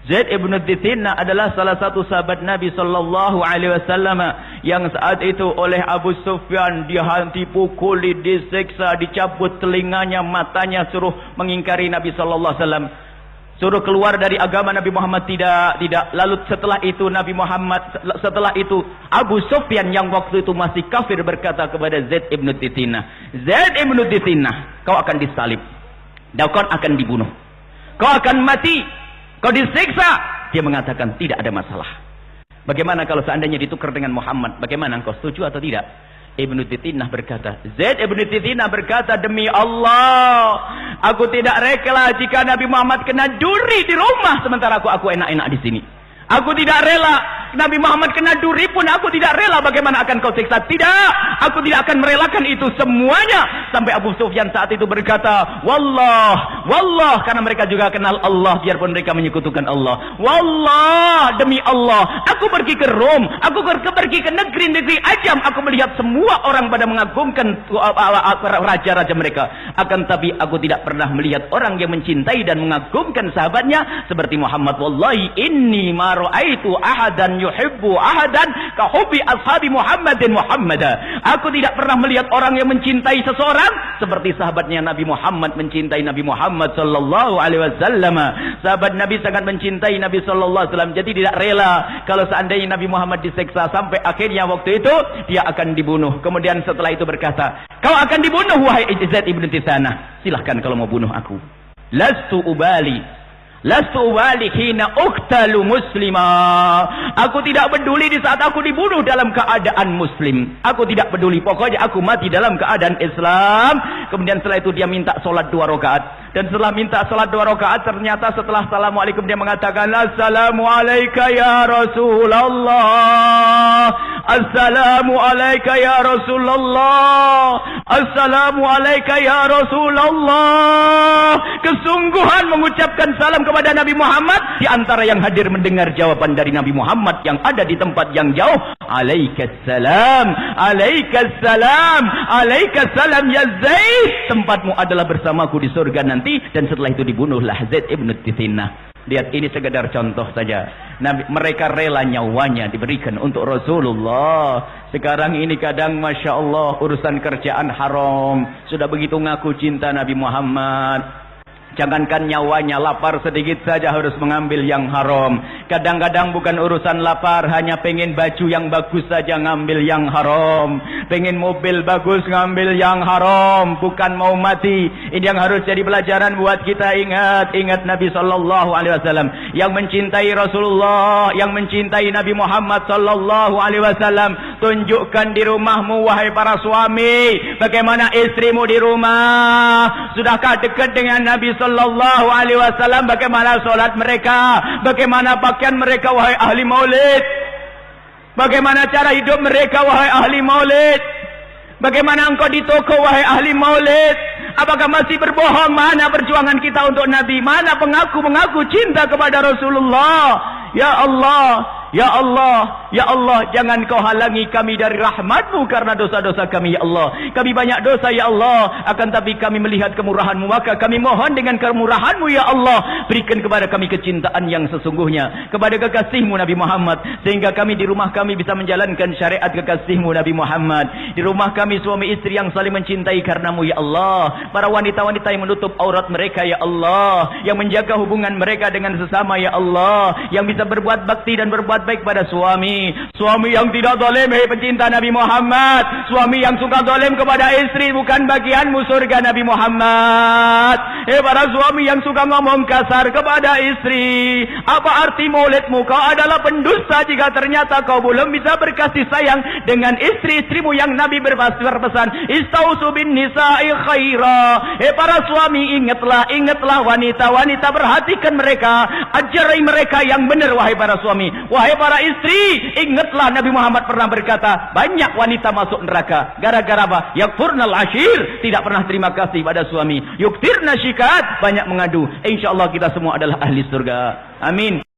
Zaid ibn Dithinah adalah salah satu sahabat Nabi sallallahu alaihi wasallam yang saat itu oleh Abu Sufyan dipukuli, disiksa, dicabut telinganya, matanya, suruh mengingkari Nabi sallallahu alaihi wasallam. Suruh keluar dari agama Nabi Muhammad, tidak. Lalu setelah itu Abu Sufyan yang waktu itu masih kafir berkata kepada Zaid ibn Dithinah, Zaid ibn Dithinah, kau akan disalib, dan kau akan dibunuh, kau akan mati, kau disiksa. Dia mengatakan tidak ada masalah. Bagaimana kalau seandainya ditukar dengan Muhammad? Bagaimana, engkau setuju atau tidak? Ibnu Dithinah berkata, Zaid ibn Dithinah berkata, demi Allah, aku tidak rela jika Nabi Muhammad kena duri di rumah sementara aku enak-enak di sini. Aku tidak rela Nabi Muhammad kena duri pun aku tidak rela. Bagaimana akan kau siksa? Tidak, aku tidak akan merelakan itu semuanya. Sampai Abu Sufyan saat itu berkata, Wallah, karena mereka juga kenal Allah biarpun mereka menyekutukan Allah. Wallah, demi Allah, aku pergi ke Rom, aku pergi ke negeri-negeri ajam, aku melihat semua orang pada mengagungkan raja-raja mereka. Akan tapi aku tidak pernah melihat orang yang mencintai dan mengagungkan sahabatnya seperti Muhammad. Wallahi inni ma ra'aitu ahadan yuhibbu ahadan ka hubbi ashabi Muhammadin Muhammada. Aku tidak pernah melihat orang yang mencintai seseorang seperti sahabatnya Nabi Muhammad mencintai Nabi Muhammad sallallahu alaihi wasallam. Sahabat Nabi sangat mencintai Nabi sallallahu alaihi wasallam, jadi tidak rela kalau seandainya Nabi Muhammad disiksa, sampai akhirnya waktu itu dia akan dibunuh. Kemudian setelah itu berkata, kau akan dibunuh wahai Zaid ibn Dithinah, silahkan kalau mau bunuh aku. Lastu ubali hina uqtalu muslima. Aku tidak peduli di saat aku dibunuh dalam keadaan muslim. Aku tidak peduli, pokoknya aku mati dalam keadaan Islam. Kemudian setelah itu dia minta sholat 2 rakaat. Dan setelah minta sholat 2 rakaat, ternyata setelah assalamualaikum dia mengatakan, Assalamualaikum ya Rasulullah, Assalamualaikum ya Rasulullah, Assalamualaikum ya Rasulullah. Kesungguhan mengucapkan salam kepada Nabi Muhammad. Di antara yang hadir mendengar jawaban dari Nabi Muhammad yang ada di tempat yang jauh, Alaikassalam, Alaikassalam, Alaikassalam ya Zaid, tempatmu adalah bersamaku di surga nanti. Dan setelah itu dibunuhlah Zaid ibn Dithinah. Lihat, ini sekedar contoh saja. Mereka rela nyawanya diberikan untuk Rasulullah. Sekarang ini kadang Masya Allah urusan kerjaan haram, sudah begitu ngaku cinta Nabi Muhammad. Jangankan nyawanya, lapar sedikit saja harus mengambil yang haram. Kadang-kadang bukan urusan lapar, hanya pengen baju yang bagus saja ngambil yang haram. Pengen mobil bagus ngambil yang haram. Bukan mau mati. Ini yang harus jadi pelajaran buat kita. Ingat Nabi sallallahu alaihi wasallam yang mencintai Rasulullah, yang mencintai Nabi Muhammad sallallahu alaihi wasallam. Tunjukkan di rumahmu wahai para suami, bagaimana istrimu di rumah. Sudahkah dekat dengan Nabi sallallahu alaihi wasallam? Bagaimana salat mereka? Bagaimana pakaian mereka wahai ahli maulid? Bagaimana cara hidup mereka wahai ahli maulid? Bagaimana engkau di toko wahai ahli maulid? Apakah masih berbohong? Mana perjuangan kita untuk Nabi? Mana mengaku cinta kepada Rasulullah? Ya Allah, ya Allah, ya Allah, jangan kau halangi kami dari rahmat-Mu karena dosa-dosa kami, ya Allah. Kami banyak dosa, ya Allah. Akan tapi kami melihat kemurahan-Mu, maka kami mohon dengan kemurahan-Mu, ya Allah, berikan kepada kami kecintaan yang sesungguhnya kepada kekasih-Mu Nabi Muhammad, sehingga kami di rumah kami bisa menjalankan syariat kekasih-Mu Nabi Muhammad. Di rumah kami suami istri yang saling mencintai karena-Mu, ya Allah. Para wanita-wanita yang menutup aurat mereka, ya Allah, yang menjaga hubungan mereka dengan sesama, ya Allah, yang bisa berbuat bakti dan berbuat baik pada suami yang tidak zalim, pecinta Nabi Muhammad. Suami yang suka zalim kepada istri, bukan bagianmu surga Nabi Muhammad. Para suami yang suka ngomong kasar kepada istri, apa arti maulidmu? Kau adalah pendusta jika ternyata kau belum bisa berkasih sayang dengan istri-istrimu yang Nabi berpesan, istausu bin nisa'i khaira. Para suami, ingatlah wanita-wanita, perhatikan mereka, ajari mereka yang benar wahai para suami. Wahai para istri, ingatlah Nabi Muhammad pernah berkata, banyak wanita masuk neraka gara-gara apa? Yakfurnal ashir, tidak pernah terima kasih pada suami. Yuktirna syikat, banyak mengadu. Insyaallah kita semua adalah ahli surga. Amin.